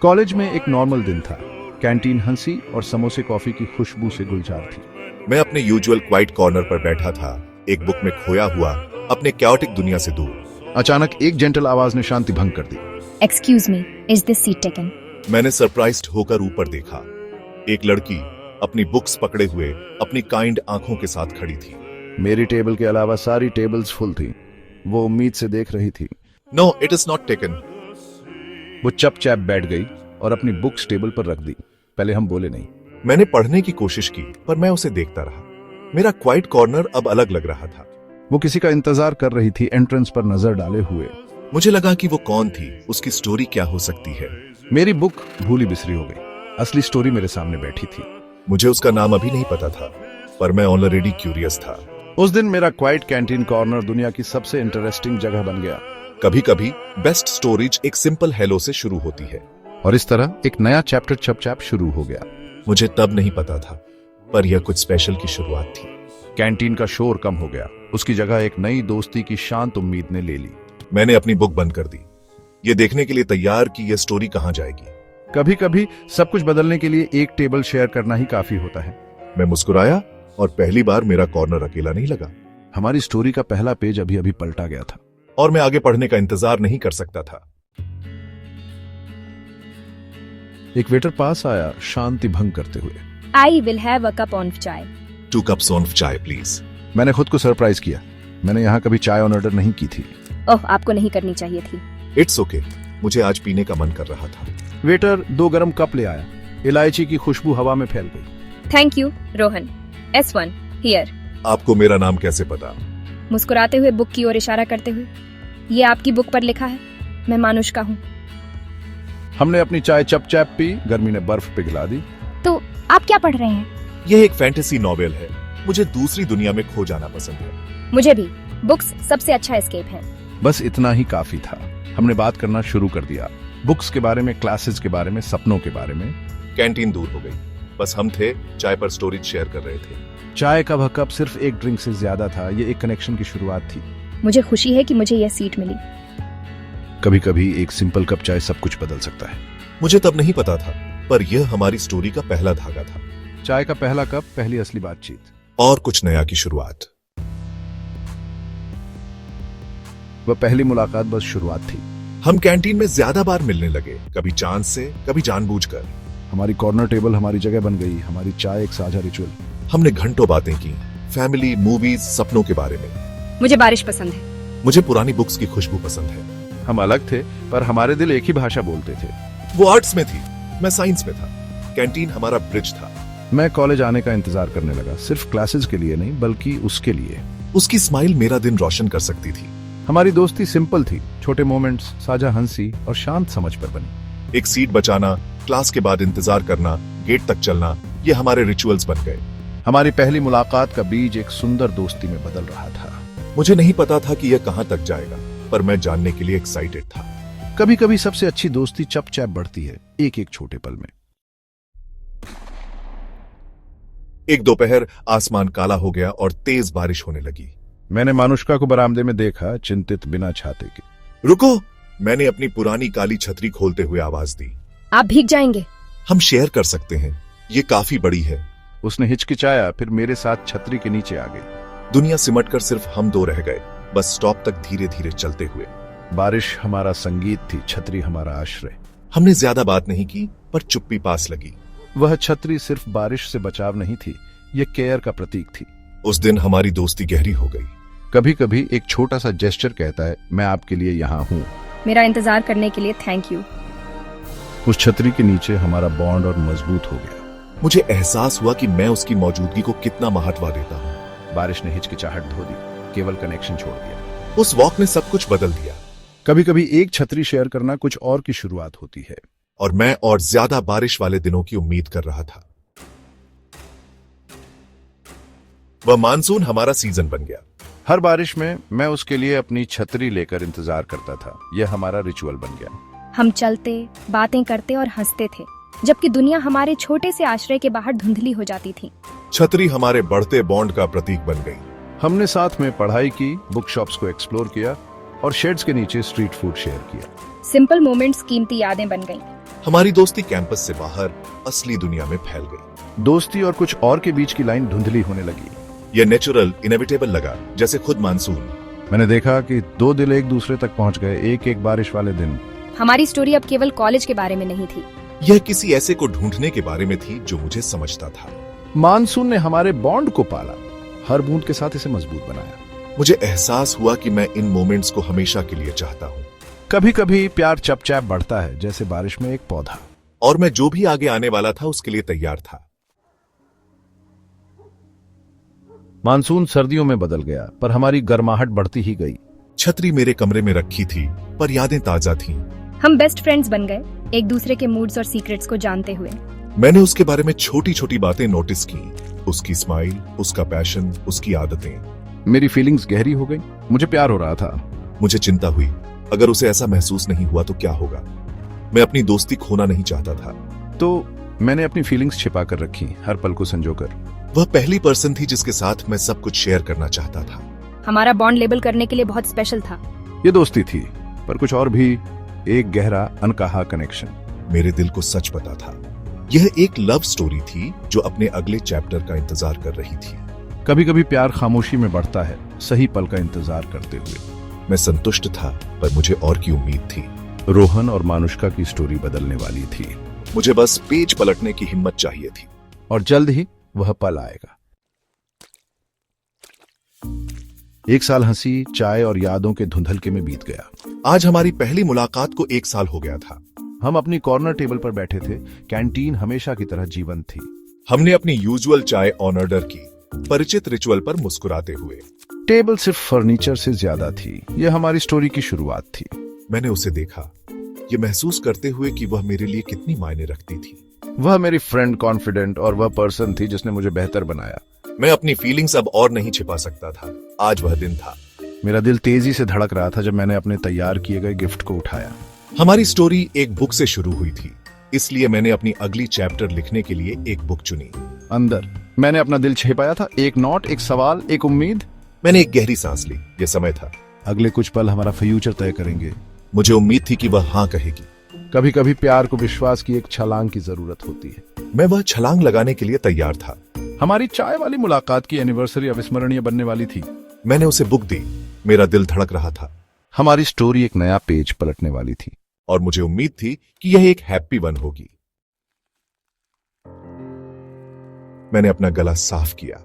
College में एक normal दिन था। कैंटीन हंसी और समोसे कॉफी की खुशबू से गुलजार थी। मैं अपने यूजुअल क्वाइट कॉर्नर पर बैठा था, एक बुक में खोया हुआ, अपने कैओटिक दुनिया से दूर। अचानक एक जेंटल आवाज ने शांति भंग कर दी। Excuse me, is this seat taken? मैंने सरप्राइज्ड होकर ऊपर देखा। एक लड़की अपनी बुक्स पकड़े हुए अपनी काइंड आंखों के साथ खड़ी थी। मेरी टेबल के अलावा सारी टेबल्स फुल थी। वो उम्मीद से देख रही थी। No, it is not taken. वो चुपचाप बैठ गई और अपनी बुक्स टेबल पर रख दी। पहले हम बोले नहीं। मैंने पढ़ने की कोशिश की, पर मैं उसे देखता रहा। मेरा क्वाइट कॉर्नर अब अलग लग रहा था। वो किसी का इंतजार कर रही थी, एंट्रेंस पर नजर डाले हुए। मुझे लगा कि वो कौन थी, उसकी स्टोरी क्या हो सकती है। मेरी बुक भूली बिसरी हो गई। असली स्टोरी मेरे सामने बैठी थी। मुझे उसका नाम अभी नहीं पता था, पर मैं ऑलरेडी क्यूरियस था। उस दिन मेरा क्वाइट कैंटीन कॉर्नर दुनिया की सबसे इंटरेस्टिंग जगह बन गया। कभी कभी बेस्ट स्टोरीज एक सिंपल हेलो से शुरू होती है। और इस तरह एक नया चैप्टर चुपचाप शुरू हो गया। मुझे तब नहीं पता था, पर यह कुछ स्पेशल की शुरुआत थी। कैंटीन का शोर कम हो गया। उसकी जगह एक नई दोस्ती की शांत उम्मीद ने ले ली। मैंने अपनी बुक बंद कर दी, ये देखने के लिए तैयार कि यह स्टोरी कहां जाएगी। कभी कभी सब कुछ बदलने के लिए एक टेबल शेयर करना ही काफी होता है। मैं मुस्कुराया और पहली बार मेरा कॉर्नर अकेला नहीं लगा। हमारी स्टोरी का पहला पेज अभी अभी पलटा गया था और मैं आगे पढ़ने का इंतजार नहीं कर सकता था। एक वेटर पास आया, शांति भंग करते हुए। I will have a cup of चाय। 2 cups ऑफ चाय प्लीज। मैंने खुद को सरप्राइज किया। मैंने यहाँ कभी चाय ऑन ऑर्डर नहीं की थी। ओह, आपको नहीं करनी चाहिए थी। इट्स ओके, मुझे आज पीने का मन कर रहा था। वेटर 2 गरम कप ले आया। इलायची की खुशबू हवा में फैल गई। Thank you Rohan. S1 here. आपको मेरा नाम कैसे पता? मुस्कुराते हुए बुक की ओर इशारा करते हुए। ये आपकी बुक पर लिखा है। मैं मानुष्का हूँ। हमने अपनी चाय चपचाप पी। गर्मी ने बर्फ पिघला दी। तो आप क्या पढ़ रहे हैं? यह एक फैंटेसी नॉवेल है। मुझे दूसरी दुनिया में खो जाना पसंद है। मुझे भी। बुक्स सबसे अच्छा एस्केप है। बस इतना ही काफी था। हमने बात करना शुरू कर दिया। बुक्स के बारे में, क्लासेस के बारे में, सपनों के बारे में। कैंटीन दूर हो गई, बस हम थे चाय पर स्टोरीज शेयर कर रहे थे। चाय का वह कप सिर्फ एक ड्रिंक से ज्यादा था। ये एक कनेक्शन की शुरुआत थी। मुझे खुशी है कि मुझे यह सीट मिली। कभी कभी एक सिंपल कप चाय सब कुछ बदल सकता है। मुझे तब नहीं पता था, पर यह हमारी स्टोरी का पहला धागा था। चाय का पहला कप, पहली असली बातचीत और कुछ नया की शुरुआत। वह पहली मुलाकात बस शुरुआत थी। हम कैंटीन में ज्यादा बार मिलने लगे, कभी चांस से, कभी जानबूझकर। हमारी कॉर्नर टेबल हमारी जगह बन गई। हमारी चाय एक साझा रिचुअल। हमने घंटों बातें की, फैमिली, मूवीज, सपनों के बारे में। मुझे बारिश पसंद है। मुझे पुरानी बुक्स की खुशबू पसंद है। हम अलग थे, पर हमारे दिल एक ही भाषा बोलते थे। वो आर्ट्स में थी, मैं साइंस में था। कैंटीन हमारा ब्रिज था। मैं कॉलेज आने का इंतजार करने लगा, सिर्फ क्लासेस के लिए नहीं, बल्कि उसके लिए। उसकी स्माइल मेरा दिन रोशन कर सकती थी। हमारी दोस्ती सिंपल थी। छोटे मोमेंट्स, साझा हंसी और शांत समझ पर बनी। एक सीट बचाना, क्लास के बाद इंतजार करना, गेट तक चलना, ये हमारे रिचुअल्स बन गए। हमारी पहली मुलाकात का बीज एक सुंदर दोस्ती में बदल रहा था। मुझे नहीं पता था कि यह कहां तक जाएगा, पर मैं जानने के लिए एक्साइटेड था। कभी कभी सबसे अच्छी दोस्ती चुपचाप बढ़ती है, एक एक छोटे पल में। एक दोपहर आसमान काला हो गया और तेज बारिश होने लगी। मैंने मानुष्का को बरामदे में देखा, चिंतित, बिना छाते के। रुको, मैंने अपनी पुरानी काली छतरी खोलते हुए आवाज दी। आप भीग जाएंगे। हम शेयर कर सकते हैं, ये काफी बड़ी है। उसने हिचकिचाया, फिर मेरे साथ छतरी के नीचे आ गई। दुनिया सिमटकर सिर्फ हम दो रह गए, बस स्टॉप तक धीरे धीरे चलते हुए। बारिश हमारा संगीत थी, छतरी हमारा आश्रय। हमने ज्यादा बात नहीं की, पर चुप्पी पास लगी। वह छतरी सिर्फ बारिश से बचाव नहीं थी, ये केयर का प्रतीक थी। उस दिन हमारी दोस्ती गहरी हो गई। कभी कभी एक छोटा सा जेस्चर कहता है, मैं आपके लिए यहाँ हूँ। मेरा इंतजार करने के लिए थैंक यू। उस छतरी के नीचे हमारा बॉन्ड और मजबूत हो गया। मुझे एहसास हुआ कि मैं उसकी मौजूदगी को कितना महत्व देता हूँ। बारिश ने हिचकिचाहट धो दी, केवल कनेक्शन छोड़ दिया। उस वॉक ने सब कुछ बदल दिया। कभी कभी एक छतरी शेयर करना कुछ और की शुरुआत होती है। और मैं और ज्यादा बारिश वाले दिनों की उम्मीद कर रहा था। वह मानसून हमारा सीजन बन गया। हर बारिश में मैं उसके लिए अपनी छतरी लेकर इंतजार करता था। यह हमारा रिचुअल बन गया। हम चलते, बातें करते और हंसते थे, जबकि दुनिया हमारे छोटे से आश्रय के बाहर धुंधली हो जाती थी। छतरी हमारे बढ़ते बॉन्ड का प्रतीक बन गई। हमने साथ में पढ़ाई की, बुक शॉप्स को एक्सप्लोर किया और शेड्स के नीचे स्ट्रीट फूड शेयर किया। सिंपल मोमेंट्स कीमती यादें बन गईं। हमारी दोस्ती कैंपस से बाहर असली दुनिया में फैल गई। दोस्ती और कुछ और के बीच की लाइन धुंधली होने लगी। यह नेचुरल, इनएविटेबल लगा, जैसे खुद मानसून। मैंने देखा कि दो दिल एक दूसरे तक पहुंच गए एक एक बारिश वाले दिन। हमारी स्टोरी अब केवल कॉलेज के बारे में नहीं थी। यह किसी ऐसे को ढूंढने के बारे में थी जो मुझे समझता था। मानसून ने हमारे बॉन्ड को पाला, हर बूंद के साथ इसे मजबूत बनाया। मुझे एहसास हुआ कि मैं इन मोमेंट्स को हमेशा के लिए चाहता हूँ। कभी कभी प्यार चपचाप बढ़ता है, जैसे बारिश में एक पौधा। और मैं जो भी आगे आने वाला था उसके लिए तैयार था। मानसून सर्दियों में बदल गया, पर हमारी गर्माहट बढ़ती ही गई। छतरी मेरे कमरे में रखी थी, पर यादें ताजा थीं। हम बेस्ट फ्रेंड्स बन गए, एक दूसरे के मूड्स और सीक्रेट्स को जानते हुए। मैंने उसके बारे में छोटी छोटी बातें नोटिस की, उसकी स्माइल, उसका पैशन, उसकी आदतें। मेरी फीलिंग्स गहरी हो गई, मुझे प्यार हो रहा था। मुझे चिंता हुई, अगर उसे ऐसा महसूस नहीं हुआ तो क्या होगा। मैं अपनी दोस्ती खोना नहीं चाहता था। तो मैंने अपनी फीलिंग्स छिपा कर रखी, हर पल को संजोकर। वह पहली पर्सन थी जिसके साथ मैं सब कुछ शेयर करना चाहता था। हमारा बॉन्ड लेबल करने के लिए बहुत स्पेशल था। ये दोस्ती थी, पर कुछ और भी, एक गहरा अनकहा कनेक्शन। मेरे दिल को सच पता था, यह एक लव स्टोरी थी जो अपने अगले चैप्टर का इंतजार कर रही थी। कभी कभी प्यार खामोशी में बढ़ता है, सही पल का इंतजार करते हुए। मैं संतुष्ट था, पर मुझे और की उम्मीद थी। रोहन और मानुष्का की स्टोरी बदलने वाली थी। मुझे बस पेज पलटने की हिम्मत चाहिए थी। और जल्द ही वह पल आएगा। एक साल हंसी, चाय और यादों के धुंधलके में बीत गया। आज हमारी पहली मुलाकात को 1 साल हो गया था। हम अपनी कॉर्नर टेबल पर बैठे थे, कैंटीन हमेशा की तरह जीवंत थी। हमने अपनी यूजुअल चाय ऑन ऑर्डर की, परिचित रिचुअल पर मुस्कुराते हुए। टेबल सिर्फ फर्नीचर से ज्यादा थी। यह हमारी स्टोरी की शुरुआत थी। मैंने उसे देखा, ये महसूस करते हुए कि वह मेरे लिए कितनी मायने रखती थी। वह मेरी फ्रेंड, कॉन्फिडेंट और वह पर्सन थी जिसने मुझे बेहतर बनाया। मैं अपनी फीलिंग्स अब और नहीं छिपा सकता था। आज वह दिन था। मेरा दिल तेजी से धड़क रहा था जब मैंने अपने तैयार किए गए गिफ्ट को उठाया। हमारी स्टोरी एक बुक से शुरू हुई थी, इसलिए मैंने अपनी अगली चैप्टर लिखने के लिए एक बुक चुनी। अंदर मैंने अपना दिल छिपाया था, एक नोट, एक सवाल, एक उम्मीद। मैंने एक गहरी सांस ली। यह समय था। अगले कुछ पल हमारा फ्यूचर तय करेंगे। मुझे उम्मीद थी कि वह हाँ कहेगी। कभी कभी प्यार को विश्वास की एक छलांग की जरूरत होती है। मैं वह छलांग लगाने के लिए तैयार था। हमारी चाय वाली मुलाकात की एनिवर्सरी अविस्मरणीय बनने वाली थी। मैंने उसे बुक दी। मेरा दिल धड़क रहा था। हमारी स्टोरी एक नया पेज पलटने वाली थी। और मुझे उम्मीद थी कि यह एक हैप्पी वन होगी। मैंने अपना गला साफ किया।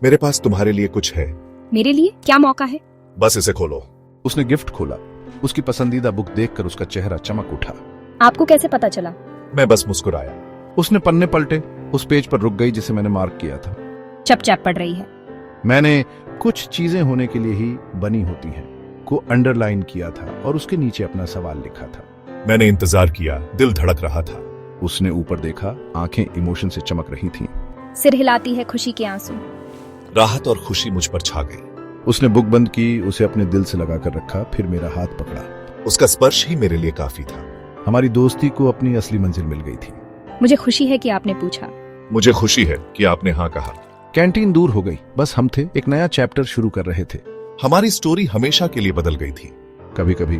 मेरे पास तुम्हारे लिए कुछ है। मेरे लिए क्या मौका है? बस इसे खोलो। उसने गिफ्ट खोला। उसकी पसंदीदा बुक देखकर उसका चेहरा चमक उठा। आपको कैसे पता चला? मैं बस मुस्कुराया। उसने पन्ने पलटे, उस पेज पर रुक गई जिसे मैंने मार्क किया था। चप पड़ रही है। मैंने कुछ चीजें होने के लिए ही बनी होती हैं को अंडरलाइन किया था और उसके नीचे अपना सवाल लिखा था। मैंने इंतजार किया, दिल धड़क रहा था। उसने ऊपर देखा, आंखें इमोशन से चमक रही थीं। सिर हिलाती है खुशी के आंसू। राहत और खुशी मुझ पर छा गई। उसने बुक बंद की, उसे अपने दिल से लगाकर रखा, फिर मेरा हाथ पकड़ा। उसका स्पर्श ही मेरे लिए काफी था। हमारी दोस्ती को अपनी असली मंजिल मिल गई थी। मुझे खुशी है कि आपने पूछा। मुझे खुशी है कि आपने हाँ कहा। कैंटीन दूर हो गई, बस हम थे, एक नया चैप्टर शुरू कर रहे थे। हमारी स्टोरी हमेशा के लिए बदल गई थी। कभी कभी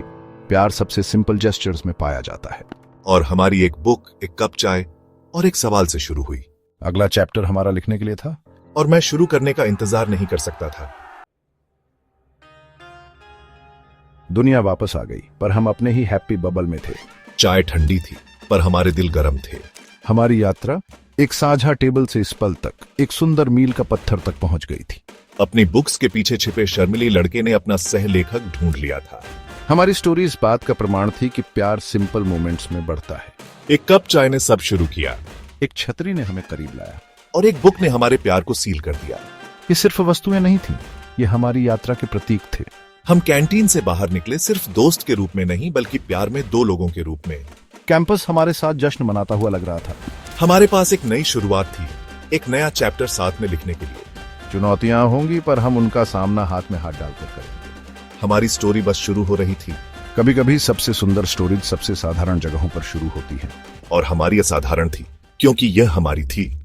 प्यार सबसे सिंपल जेस्चर्स में पाया जाता है। और हमारी एक बुक, एक कप चाय और एक सवाल से शुरू हुई। अगला चैप्टर हमारा लिखने के लिए था और मैं शुरू करने का इंतजार नहीं कर सकता था। दुनिया वापस आ गई, पर हम अपने ही हैप्पी बबल में थे। चाय ठंडी थी, पर हमारे दिल गर्म थे। हमारी यात्रा एक साझा टेबल से इस पल तक, एक सुंदर मील का पत्थर तक पहुंच गई थी। अपनी बुक्स के पीछे छिपे शर्मिली लड़के ने अपना सह लेखक ढूंढ लिया था। हमारी स्टोरी इस बात का प्रमाण थी कि प्यार सिंपल मोमेंट्स में बढ़ता है। एक कप चाय ने सब शुरू किया। एक छतरी ने हमें करीब लाया। और एक बुक ने हमारे प्यार को सील कर दिया। ये सिर्फ वस्तुएं नहीं थीं, ये हमारी यात्रा के प्रतीक थे। हम कैंटीन से बाहर निकले सिर्फ दोस्त के रूप में नहीं, बल्कि प्यार में दो लोगों के रूप में। कैंपस हमारे साथ जश्न मनाता हुआ लग रहा था। हमारे पास एक नई शुरुआत थी, एक नया चैप्टर साथ में लिखने के लिए। चुनौतियां होंगी, पर हम उनका सामना हाथ में हाथ डालकर करेंगे। हमारी स्टोरी बस शुरू हो रही थी। कभी कभी सबसे सुंदर स्टोरीज सबसे साधारण जगहों पर शुरू होती है। और हमारी असाधारण थी, क्योंकि यह हमारी थी।